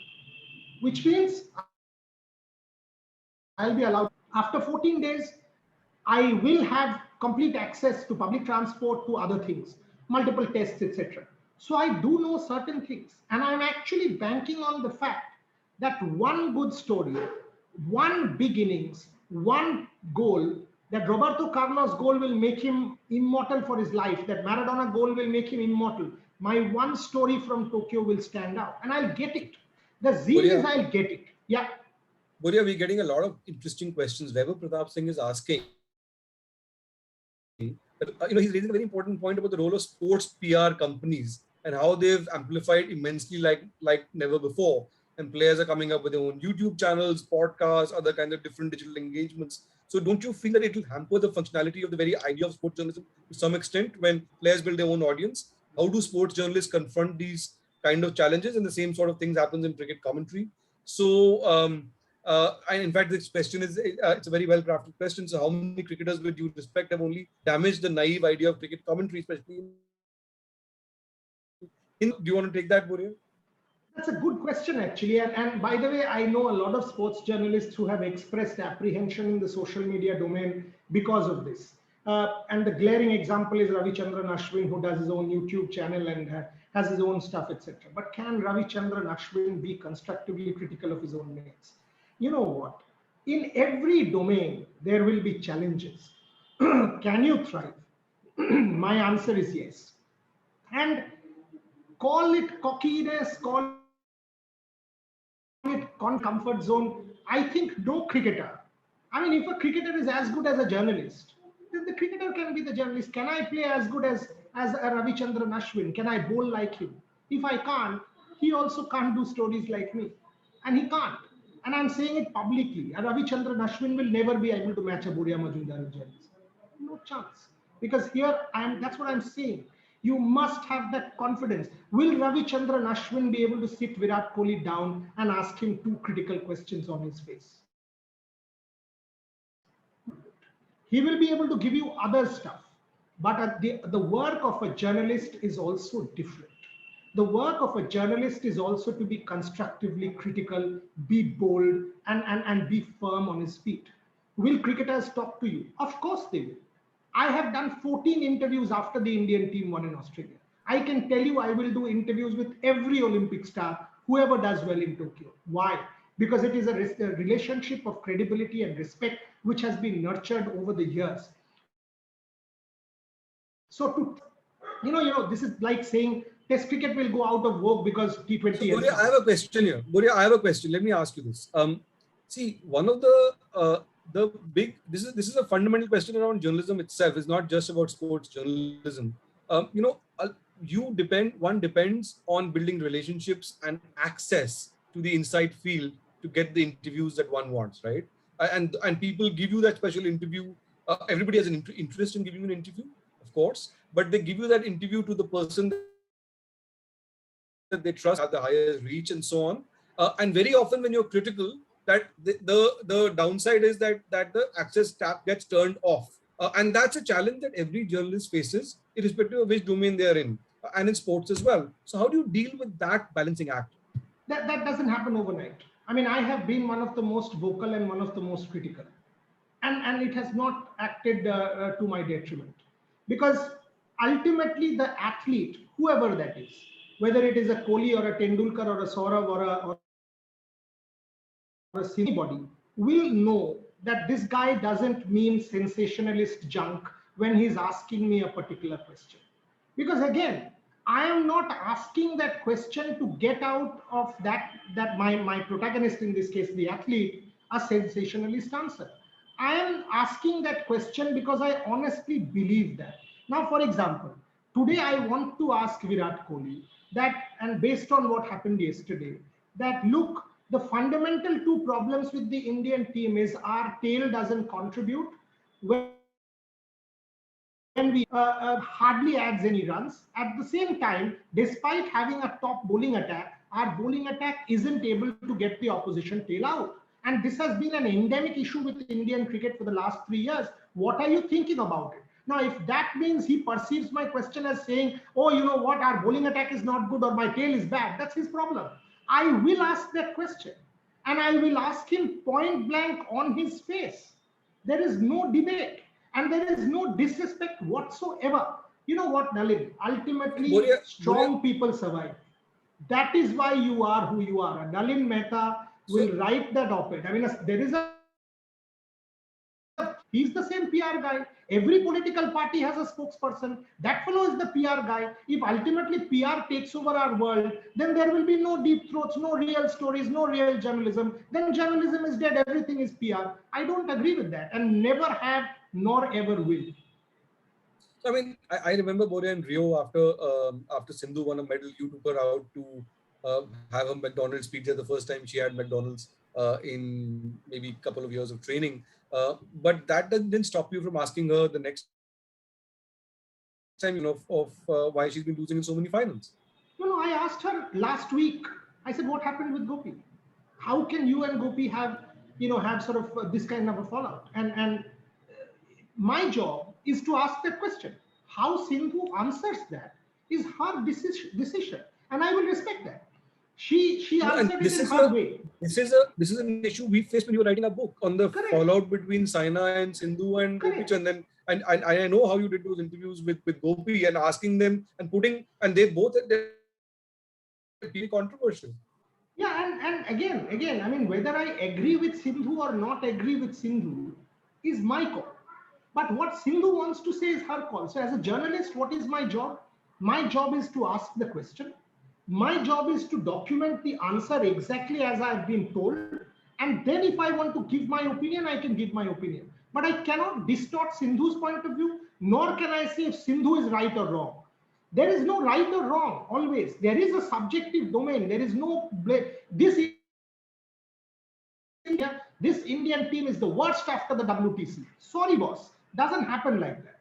which means I'll be allowed. After 14 days, I will have complete access to public transport, to other things, multiple tests, etc. So I do know certain things, and I'm actually banking on the fact that one good story, one big innings, one goal, that Roberto Carlos goal will make him immortal for his life, that Maradona goal will make him immortal. My one story from Tokyo will stand out, and I'll get it. The zeal is I'll get it. Yeah. Boria, we're getting a lot of interesting questions. Vaibhav Pratap Singh is asking, he's raising a very important point about the role of sports PR companies and how they've amplified immensely like never before. and players are coming up with their own YouTube channels, podcasts, other kinds of different digital engagements. So don't you feel that it will hamper the functionality of the very idea of sports journalism to some extent when players build their own audience? How do sports journalists confront these kind of challenges? And the same sort of things happens in cricket commentary. So, and in fact, this question is it's a very well crafted question. So, how many cricketers with due respect have only damaged the naive idea of cricket commentary, especially in? Do you want to take that, Boria? That's a good question, actually. And by the way, I know a lot of sports journalists who have expressed apprehension in the social media domain because of this. And the glaring example is Ravichandran Ashwin, who does his own YouTube channel and has his own stuff, etc. But can Ravichandran Ashwin be constructively critical of his own mates? You know what? In every domain, there will be challenges. Can you thrive? My answer is yes. And call it cockiness, call it comfort zone. I think no cricketer. I mean, if a cricketer is as good as a journalist, then the cricketer can be the journalist. Can I play as good as a Ravichandran Ashwin? Can I bowl like him? If I can't, he also can't do stories like me, and he can't. And I'm saying it publicly. A Ravichandran Ashwin will never be able to match a Boria Majumdar in journalism. No chance. Because here that's what I'm saying. You must have that confidence. Will Ravichandran Ashwin be able to sit Virat Kohli down and ask him two critical questions on his face? He will be able to give you other stuff. But the work of a journalist is also different. The work of a journalist is also to be constructively critical, be bold, and be firm on his feet. Will cricketers talk to you? Of course they will. I have done 14 interviews after the Indian team won in Australia. I can tell you I will do interviews with every Olympic star, whoever does well in Tokyo. Why? Because it is a relationship of credibility and respect which has been nurtured over the years. So this is like saying Test cricket will go out of vogue because T20. So, Boria, I have a question here. Boria, I have a question. Let me ask you this. See, one of the big this is a fundamental question around journalism itself. It's not just about sports journalism. One depends on building relationships and access to the inside field to get the interviews that one wants, right? And people give you that special interview. Everybody has an interest in giving you an interview, of course, but they give you that interview to the person that they trust, have the highest reach, and so on. And very often, when you're critical, that the downside is that the access tap gets turned off, and that's a challenge that every journalist faces, irrespective of which domain they are in, and in sports as well. So, how do you deal with that balancing act? That doesn't happen overnight. I mean, I have been one of the most vocal and one of the most critical, and it has not acted to my detriment, because ultimately the athlete, whoever that is, whether it is a Kohli or a Tendulkar or a Saurav or anybody, will know that this guy doesn't mean sensationalist junk when he's asking me a particular question. Because again, I am not asking that question to get out of that my protagonist, in this case the athlete, a sensationalist answer. I am asking that question because I honestly believe that. Now, for example, today I want to ask Virat Kohli that, and based on what happened yesterday, that look, the fundamental two problems with the Indian team is our tail doesn't contribute when we hardly adds any runs. At the same time, despite having a top bowling attack, our bowling attack isn't able to get the opposition tail out. And this has been an endemic issue with Indian cricket for the last 3 years. What are you thinking about it? Now, if that means he perceives my question as saying, oh, you know what, our bowling attack is not good or my tail is bad, that's his problem. I will ask that question, and I will ask him point blank on his face. There is no debate, and there is no disrespect whatsoever. You know what, Nalin? Ultimately, strong people survive. That is why you are who you are. Nalin Mehta will write that op-ed. I mean, there is he's the same PR guy. Every political party has a spokesperson. That fellow is the PR guy. If ultimately PR takes over our world, then there will be no deep throats, no real stories, no real journalism. Then journalism is dead. Everything is PR. I don't agree with that, and never have, nor ever will. So, I mean, I remember Boria in Rio after Sindhu won a medal, you took her out to have a McDonald's pizza the first time she had McDonald's in maybe a couple of years of training. But that didn't stop you from asking her the next time, of why she's been losing in so many finals. No, I asked her last week. I said, what happened with Gopi? How can you and Gopi have, have sort of this kind of a fallout? And my job is to ask that question. How Sindhu answers that is her decision, and I will respect that. She No, and answered it in her way. this is an issue we faced when you were writing a book on the Correct. fallout between Saina and Sindhu and Gopi Correct. Chand. And I know how you did those interviews with Gopi and asking them and putting, and they both they're really controversial. Yeah, and again, I mean, whether I agree with Sindhu or not agree with Sindhu is my call. But what Sindhu wants to say is her call. So, as a journalist, what is my job? My job is to ask the question. My job is to document the answer exactly as I've been told. And then, if I want to give my opinion, I can give my opinion. But I cannot distort Sindhu's point of view, nor can I say if Sindhu is right or wrong. There is no right or wrong always. There is a subjective domain. There is no this Indian team is the worst after the WTC. Sorry, boss. Doesn't happen like that.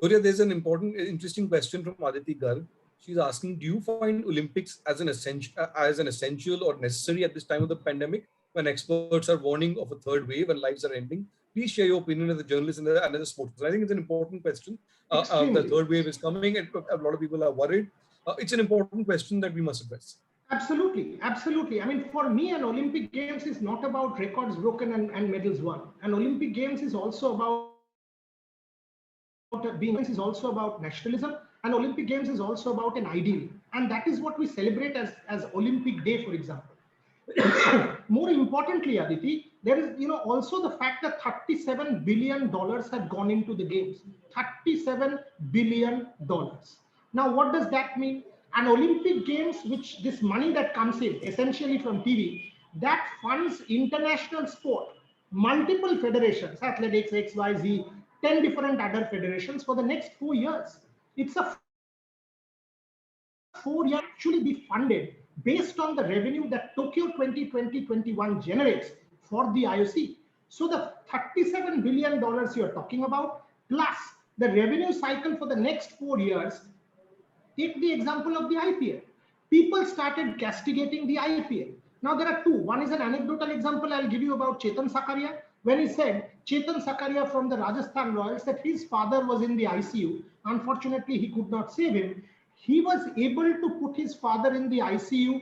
Boria, there's an interesting question from Aditi Garg. She's asking, do you find Olympics as an essential or necessary at this time of the pandemic when experts are warning of a third wave and lives are ending? Please share your opinion as a journalist and as a sportsman. I think it's an important question. The third wave is coming and a lot of people are worried. It's an important question that we must address. Absolutely, absolutely. I mean, for me, an Olympic Games is not about records broken and medals won. An Olympic Games is also about is also about nationalism. An Olympic Games is also about an ideal, and that is what we celebrate as Olympic Day, for example. More importantly, Aditi, there is also the fact that $37 billion have gone into the games. $37 billion. Now, what does that mean? An Olympic Games, which this money that comes in essentially from TV, that funds international sport, multiple federations, athletics, XYZ, 10 different other federations for the next 4 years. It's a 4 year actually be funded based on the revenue that Tokyo 2020-21 generates for the IOC. So the $37 billion you're talking about, plus the revenue cycle for the next 4 years, take the example of the IPL. People started castigating the IPL. Now there are two. One is an anecdotal example I'll give you about Chetan Sakaria, when he said Chetan Sakaria from the Rajasthan Royals that his father was in the ICU. Unfortunately, he could not save him. He was able to put his father in the ICU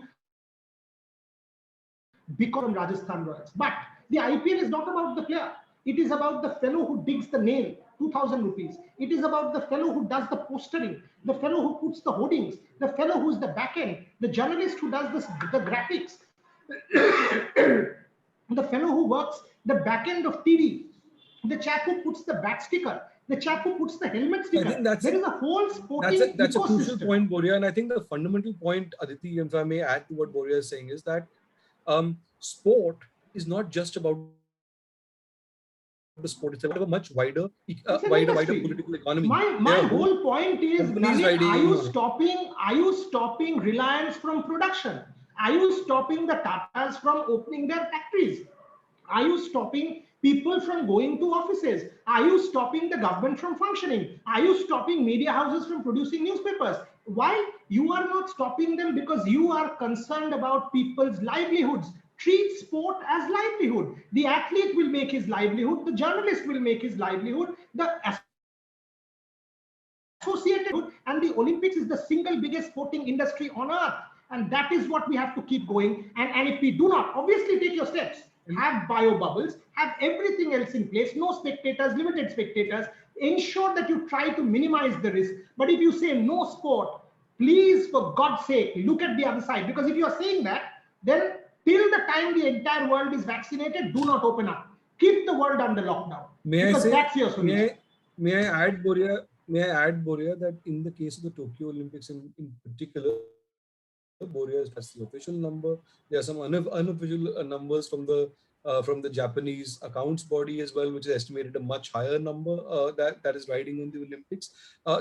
because of Rajasthan Royals. But the IPL is not about the player. It is about the fellow who digs the nail, 2,000 rupees. It is about the fellow who does the postering, the fellow who puts the hoardings, the fellow who's the back end, the journalist who does the graphics, the fellow who works the back end of TV, the chap who puts the bat sticker, the chap who puts the helmet sticker. I think there is a whole sporting that's a crucial point, Boria. And I think the fundamental point, Aditi, if I may add to what Boria is saying, is that sport is not just about the sport. It's about a much wider political economy. My whole point is, are you stopping Reliance from production? Are you stopping the Tatas from opening their factories? Are you stopping people from going to offices? Are you stopping the government from functioning? Are you stopping media houses from producing newspapers? Why? You are not stopping them because you are concerned about people's livelihoods. Treat sport as livelihood. The athlete will make his livelihood. The journalist will make his livelihood. The associated, and the Olympics is the single biggest sporting industry on earth. And that is what we have to keep going. And if we do not, obviously take your steps. Have bio bubbles, have everything else in place, no spectators, limited spectators, ensure that you try to minimize the risk. But if you say no sport, please, for God's sake, look at the other side. Because if you are saying that, then till the time the entire world is vaccinated, do not open up. Keep the world under lockdown. That's your solution. May I add, Boria, that in the case of the Tokyo Olympics in particular, Boria, that's the official number. There are some unofficial numbers from the from the Japanese accounts body as well, which is estimated a much higher number that is riding on the Olympics.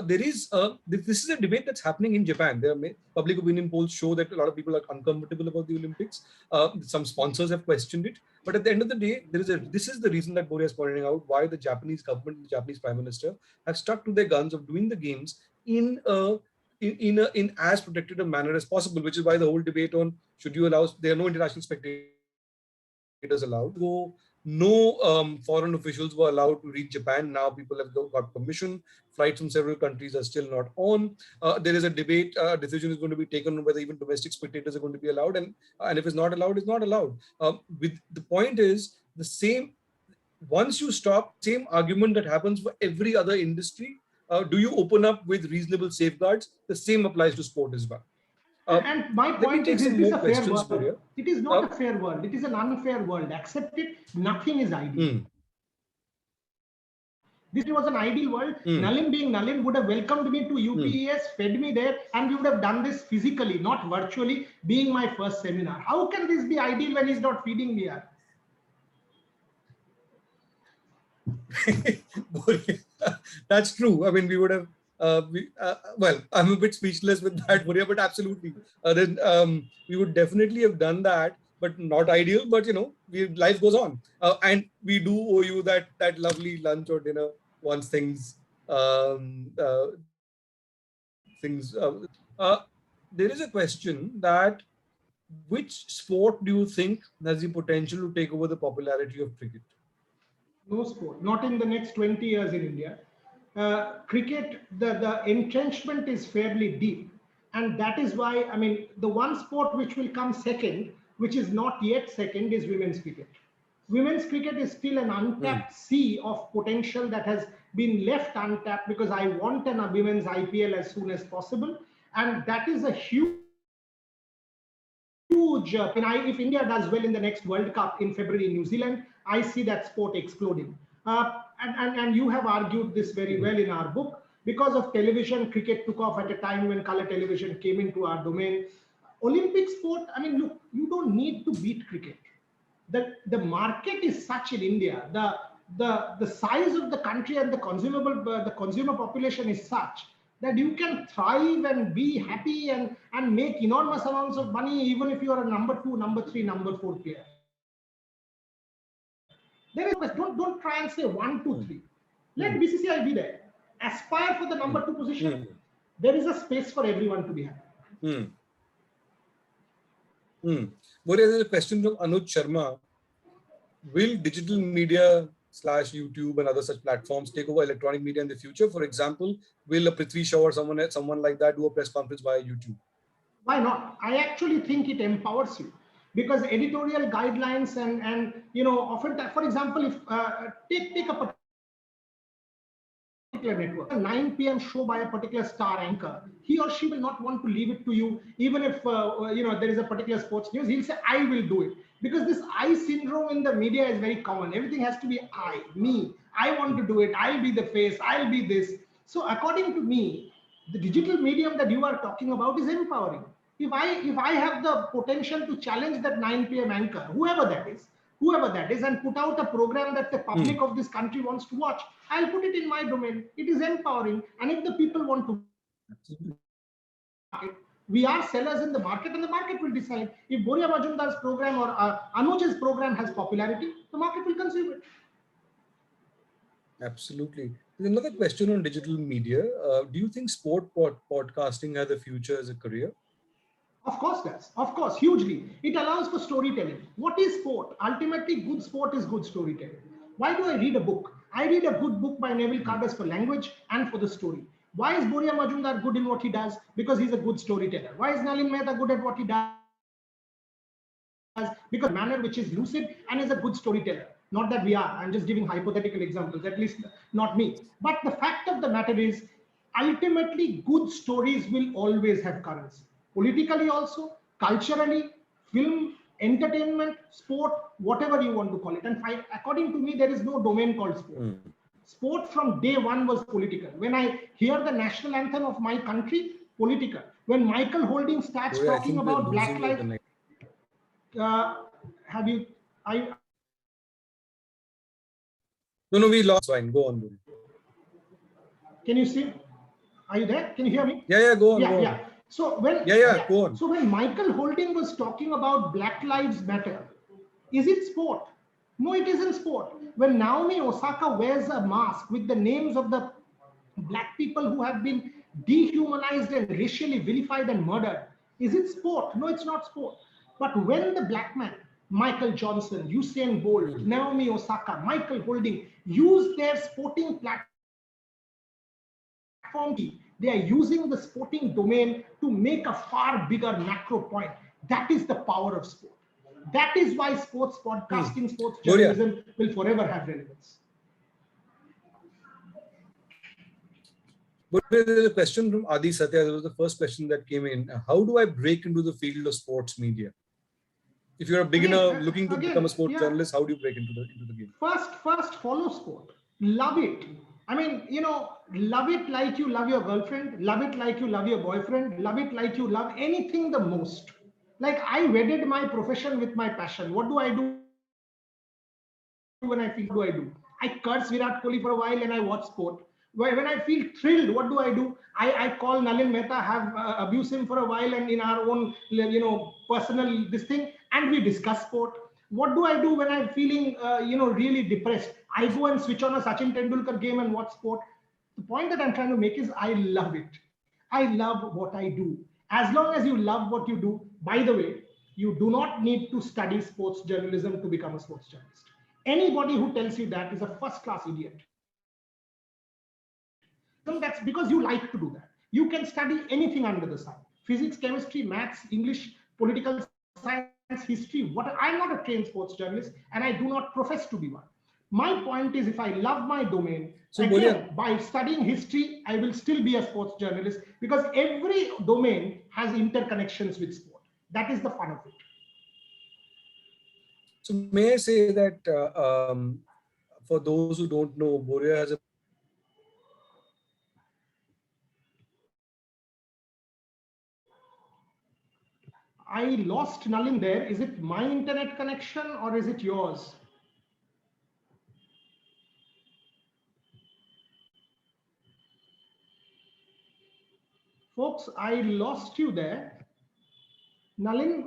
This is a debate that's happening in Japan. Public opinion polls show that a lot of people are uncomfortable about the Olympics. Some sponsors have questioned it, but at the end of the day, this is the reason that Boria is pointing out why the Japanese government, the Japanese Prime Minister, have stuck to their guns of doing the games in as protected a manner as possible, which is why the whole debate on should you allow, there are no international spectators allowed. No foreign officials were allowed to reach Japan. Now people have got permission. Flights from several countries are still not on. There is a debate. Decision is going to be taken on whether even domestic spectators are going to be allowed, and if it's not allowed, it's not allowed. With the point is the same. Once you stop, same argument that happens for every other industry. Do you open up with reasonable safeguards? The same applies to sport as well. And my point is this a fair world? It is not a fair world. It is an unfair world. Accept it. Nothing is ideal. This was an ideal world. Nalin being Nalin would have welcomed me to UPES, fed me there, and we would have done this physically, not virtually, being my first seminar. How can this be ideal when he's not feeding me? That's true. I mean, we would have. Well, I'm a bit speechless with that, Boria, but absolutely. We would definitely have done that, but not ideal. But life goes on, and we do owe you that lovely lunch or dinner once things. There is a question that which sport do you think has the potential to take over the popularity of cricket? No sport, not in the next 20 years in India. Cricket, the entrenchment is fairly deep. And that is why, I mean, the one sport which will come second, which is not yet second, is women's cricket. Women's cricket is still an untapped sea of potential that has been left untapped because I want a women's IPL as soon as possible. And that is a huge, if India does well in the next World Cup in February in New Zealand, I see that sport exploding. And you have argued this very well in our book. Because of television, cricket took off at a time when color television came into our domain. Olympic sport, I mean, look, you don't need to beat cricket. The market is such in India. The size of the country and the consumer population is such that you can thrive and be happy and make enormous amounts of money even if you are a number 2, number 3, number 4 player. There is don't try and say 1, 2, 3. Let BCCI be there. Aspire for the number 2 position. There is a space for everyone to be happy. What is a question from Anuj Sharma? Will digital media / YouTube and other such platforms take over electronic media in the future? For example, will a Prithvi Shaw or someone like that do a press conference via YouTube? Why not? I actually think it empowers you because editorial guidelines and often, for example, if take a particular network, a 9 p.m. show by a particular star anchor, he or she will not want to leave it to you, even if there is a particular sports news. He'll say, "I will do it," because this I syndrome in the media is very common. Everything has to be I, me. I want to do it. I'll be the face. I'll be this. So, according to me, the digital medium that you are talking about is empowering. If I have the potential to challenge that 9 p.m. anchor, whoever that is, and put out a program that the public of this country wants to watch, I'll put it in my domain. It is empowering. And if the people want to, we are sellers in the market, and the market will decide. If Boria Majumdar's program or Anuj's program has popularity, the market will consume it. Absolutely. There's another question on digital media. Do you think sport podcasting has a future as a career? Of course does. Of course, hugely. It allows for storytelling. What is sport? Ultimately, good sport is good storytelling. Why do I read a book? I read a good book by Neville Cardus for language and for the story. Why is Boria Majumdar good in what he does? Because he's a good storyteller. Why is Nalin Mehta good at what he does? Because manner which is lucid and is a good storyteller. Not that we are. I'm just giving hypothetical examples, at least not me. But the fact of the matter is, ultimately, good stories will always have currency. Politically also, culturally, film, entertainment, sport, whatever you want to call it. And according to me, there is no domain called sport. Sport from day one was political. When I hear the national anthem of my country, political. When Michael Holding starts talking about Black Lives, No, we lost. Fine, go on. Can you see? Are you there? Can you hear me? Yeah, go on. Yeah. So go on. So when Michael Holding was talking about Black Lives Matter, is it sport? No, it isn't sport. When Naomi Osaka wears a mask with the names of the black people who have been dehumanized and racially vilified and murdered, is it sport? No, it's not sport. But when the black man, Michael Johnson, Usain Bolt, Naomi Osaka, Michael Holding, use their sporting platform, they are using the sporting domain to make a far bigger macro point. That is the power of sport. That is why sports podcasting, sports journalism will forever have relevance. But there's a question from Adi Satya. That was the first question that came in. How do I break into the field of sports media? If you're a beginner looking to become a sports journalist, how do you break into the game? First, follow sport. Love it. I mean, love it like you love your girlfriend. Love it like you love your boyfriend. Love it like you love anything the most. Like I wedded my profession with my passion. What do I do when I feel? What do I do? I curse Virat Kohli for a while and I watch sport. When I feel thrilled, what do? I call Nalin Mehta, have abuse him for a while, and in our own personal this thing, and we discuss sport. What do I do when I'm feeling really depressed? I go and switch on a Sachin Tendulkar game and watch sport. The point that I'm trying to make is I love it. I love what I do. As long as you love what you do, by the way, you do not need to study sports journalism to become a sports journalist. Anybody who tells you that is a first-class idiot. That's because you like to do that. You can study anything under the sun. Physics, chemistry, maths, English, political science, history. I'm not a trained sports journalist and I do not profess to be one. My point is, if I love my domain, so again, by studying history, I will still be a sports journalist because every domain has interconnections with sport. That is the fun of it. So may I say that for those who don't know, Boria has a I lost Nalin there. Is it my internet connection or is it yours? Folks, I lost you there. Nalin,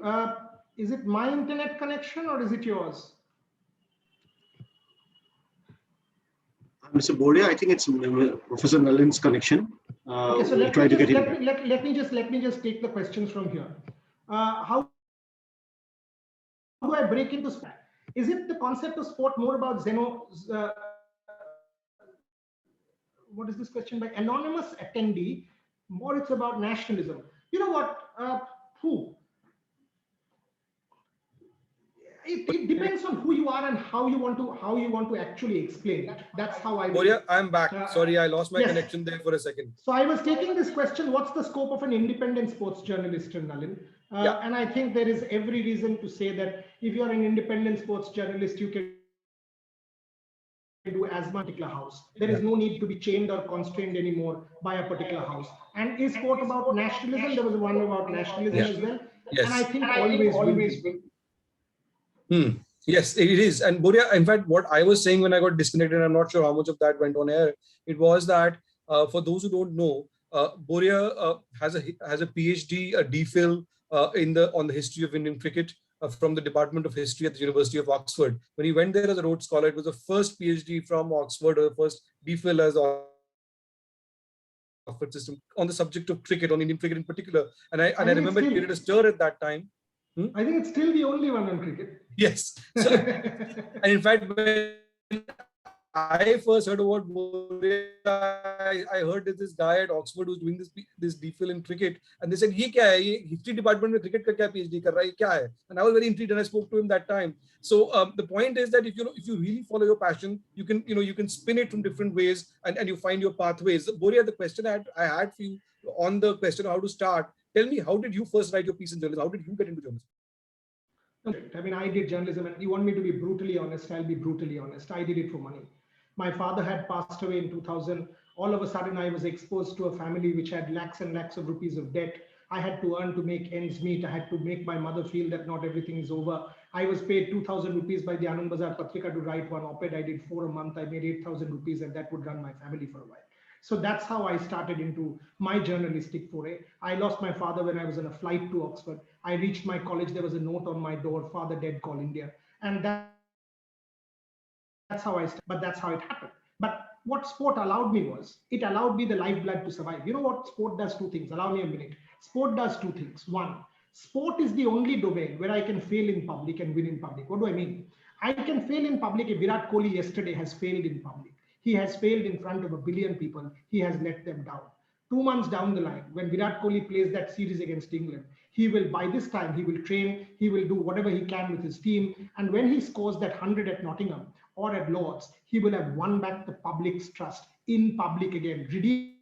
is it my internet connection or is it yours? Mr. Boria, I think it's Professor Nalin's connection. Okay, so let me just take the questions from here. How do I break into sport? Is it the concept of sport more about what is this question by anonymous attendee, or it's about nationalism? You know what? It depends on who you are and how you want to actually explain it. That's how I. Boria, I'm back. Sorry, I lost my connection there for a second. So I was taking this question: what's the scope of an independent sports journalist, Nalin? And I think there is every reason to say that if you are an independent sports journalist, you can do as much particular house. There is no need to be chained or constrained anymore by a particular house. And is sport about nationalism? There was one about nationalism as well. Yes. And I think always will. Yes, it is. And Boria, in fact, what I was saying when I got disconnected, I'm not sure how much of that went on air. It was that for those who don't know, Boria has a PhD, a DPhil on the history of Indian cricket from the Department of History at the University of Oxford. When he went there as a Rhodes Scholar, it was the first PhD from Oxford, or the first DPhil as the Oxford system on the subject of cricket, on Indian cricket in particular. And I remember it created a stir at that time. I think it's still the only one on cricket. Yes. So, and in fact, when I first heard about Boria, I heard that this guy at Oxford who's doing this DPhil in cricket, and they said, "Ye kya hai? Ye history department mein cricket ka kya PhD kar raha hai? Kya hai?" And I was very intrigued, and I spoke to him that time. So the point is that if you really follow your passion, you can spin it from different ways, and you find your pathways. Boria, the question I had for you on the question of how to start. Tell me, how did you first write your piece in journalism? How did you get into journalism? I mean, I did journalism, and you want me to be brutally honest, I'll be brutally honest. I did it for money. My father had passed away in 2000. All of a sudden, I was exposed to a family which had lakhs and lakhs of rupees of debt. I had to earn to make ends meet. I had to make my mother feel that not everything is over. I was paid 2,000 rupees by the Anand Bazar Patrika to write one op-ed. I did 4 a month. I made 8,000 rupees, and that would run my family for a while. So that's how I started into my journalistic foray. I lost my father when I was on a flight to Oxford. I reached my college. There was a note on my door, "Father dead, call India." And that's how I started. But that's how it happened. But what sport allowed me was, it allowed me the lifeblood to survive. You know what? Sport does two things. Allow me a minute. Sport does two things. One, sport is the only domain where I can fail in public and win in public. What do I mean? I can fail in public if Virat Kohli yesterday has failed in public. He has failed in front of a billion people. He has let them down. 2 months down the line, when Virat Kohli plays that series against England, he will, by this time, he will train, he will do whatever he can with his team. And when he scores that 100 at Nottingham or at Lords, he will have won back the public's trust in public again, redeemed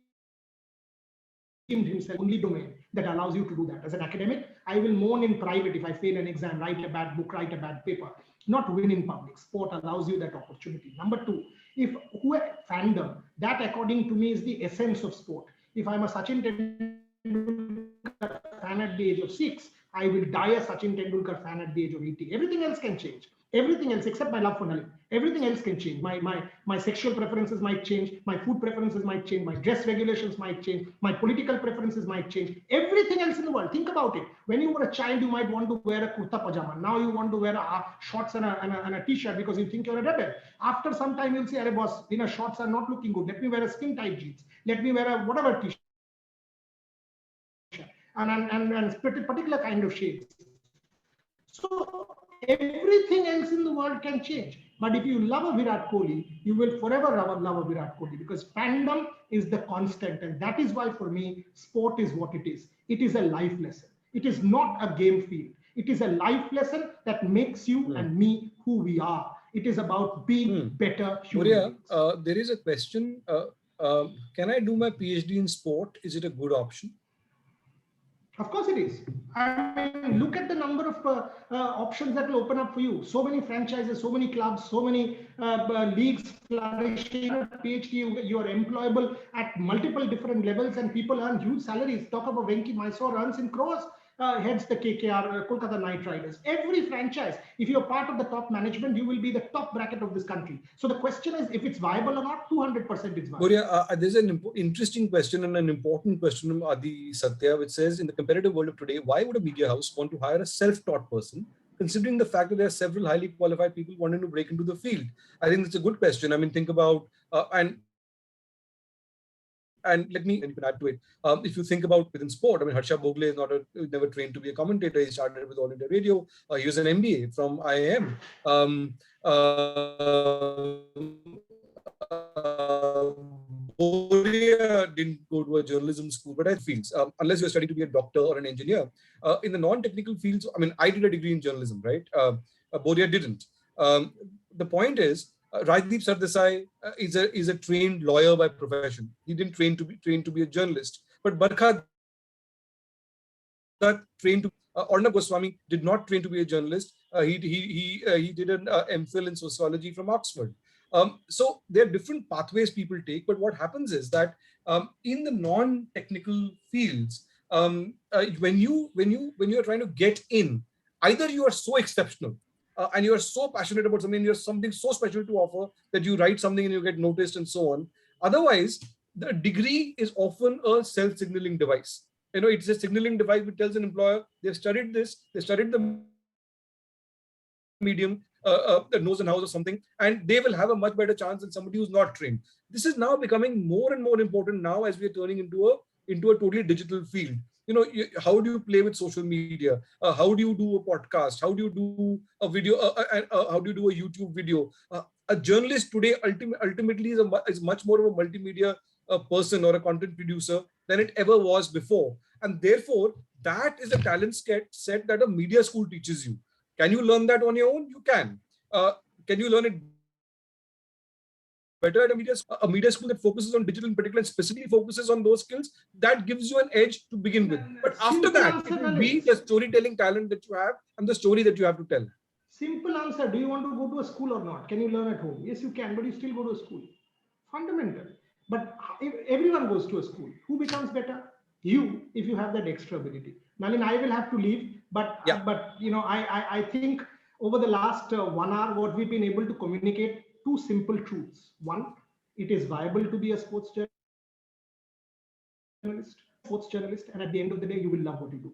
himself. Only domain that allows you to do that. As an academic, I will mourn in private if I fail an exam, write a bad book, write a bad paper, not win in public. Sport allows you that opportunity. Number two, if fandom, that according to me is the essence of sport. If I'm a Sachin Tendulkar fan at the age of 6, I will die a Sachin Tendulkar fan at the age of 80. Everything else can change. Everything else except my love for Nalin. Everything else can change. My sexual preferences might change. My food preferences might change. My dress regulations might change. My political preferences might change. Everything else in the world. Think about it. When you were a child, you might want to wear a kurta pajama. Now you want to wear shorts and a t-shirt because you think you're a rebel. After some time, you'll say, "Arey boss, shorts are not looking good. Let me wear a skin tight jeans. Let me wear a whatever t-shirt and particular kind of shades." So everything else in the world can change. But if you love a Virat Kohli, you will forever love a Virat Kohli, because fandom is the constant. And that is why for me, sport is what it is. It is a life lesson. It is not a game field. It is a life lesson that makes you and me who we are. It is about being better human beings. There is a question. Can I do my PhD in sport? Is it a good option? Of course it is. I mean, look at the number of options that will open up for you. So many franchises, so many clubs, so many leagues flourishing. PhD, you are employable at multiple different levels, and people earn huge salaries. Talk about Venki Mysore earns in crores. Heads the KKR, Kolkata Knight Riders. Every franchise, if you're part of the top management, you will be the top bracket of this country. So the question is, if it's viable or not. 200% it's viable. Boria, there's an interesting question and an important question from Adi Satya, which says, in the competitive world of today, why would a media house want to hire a self-taught person, considering the fact that there are several highly qualified people wanting to break into the field? I think that's a good question. I mean, think about, and let me add to it. If you think about within sport, I mean, Harsha Bhogle is never trained to be a commentator. He started with All India Radio. He was an MBA from IIM. Boria didn't go to a journalism school, but I feel unless you're studying to be a doctor or an engineer, in the non-technical fields, I mean, I did a degree in journalism, right? Boria didn't. The point is, Rajdeep Sardesai is a trained lawyer by profession. He didn't train to be a journalist. But Barkha trained to. Arnab Goswami did not train to be a journalist. He did an MPhil in sociology from Oxford. So there are different pathways people take. But what happens is that in the non-technical fields, when you're trying to get in, either you are so exceptional. And you are so passionate about something, you have something so special to offer that you write something and you get noticed and so on. Otherwise, the degree is often a self-signaling device. It's a signaling device which tells an employer, they've studied this, they studied the medium, the nose and house or something, and they will have a much better chance than somebody who's not trained. This is now becoming more and more important now as we are turning into a totally digital field. How do you play with social media? How do you do a podcast? How do you do a video? How do you do a YouTube video? A journalist today ultimately is much more of a multimedia person or a content producer than it ever was before. And therefore, that is a talent set that a media school teaches you. Can you learn that on your own? You can. Can you learn it better at a media school that focuses on digital in particular and specifically focuses on those skills? That gives you an edge to begin with. But after that, it will be the storytelling talent that you have and the story that you have to tell. Simple answer. Do you want to go to a school or not? Can you learn at home? Yes, you can, but you still go to a school. Fundamental. But if everyone goes to a school, who becomes better? You, if you have that extra ability. Nalin, I will have to leave, but I think over the last 1 hour, what we've been able to communicate two simple truths. One, it is viable to be a sports journalist, and at the end of the day, you will love what you do.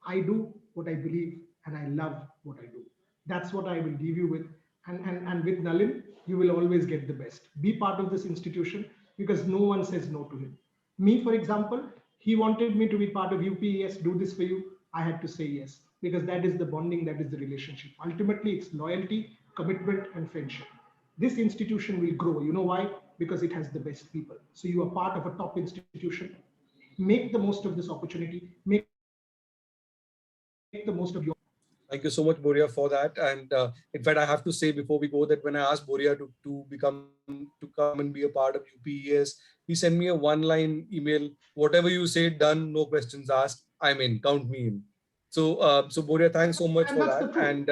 I do what I believe, and I love what I do. That's what I will leave you with. And with Nalin, you will always get the best. Be part of this institution because no one says no to him. Me, for example, he wanted me to be part of UPES, do this for you. I had to say yes, because that is the bonding, that is the relationship. Ultimately, it's loyalty, commitment, and friendship. This institution will grow. You know why? Because it has the best people. So you are part of a top institution. Make the most of this opportunity. Make the most of your. Thank you so much, Boria, for that. And in fact, I have to say before we go that when I asked Boria to come and be a part of UPES, he sent me a one-line email. Whatever you say, done. No questions asked. I'm in. Count me in. So Boria, thanks so much And for that's that. the truth. And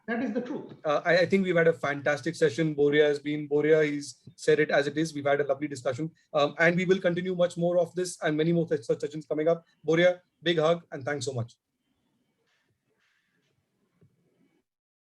that is the truth. I think we've had a fantastic session. Boria, he's said it as it is. We've had a lovely discussion. And we will continue much more of this and many more such sessions coming up. Boria, big hug and thanks so much.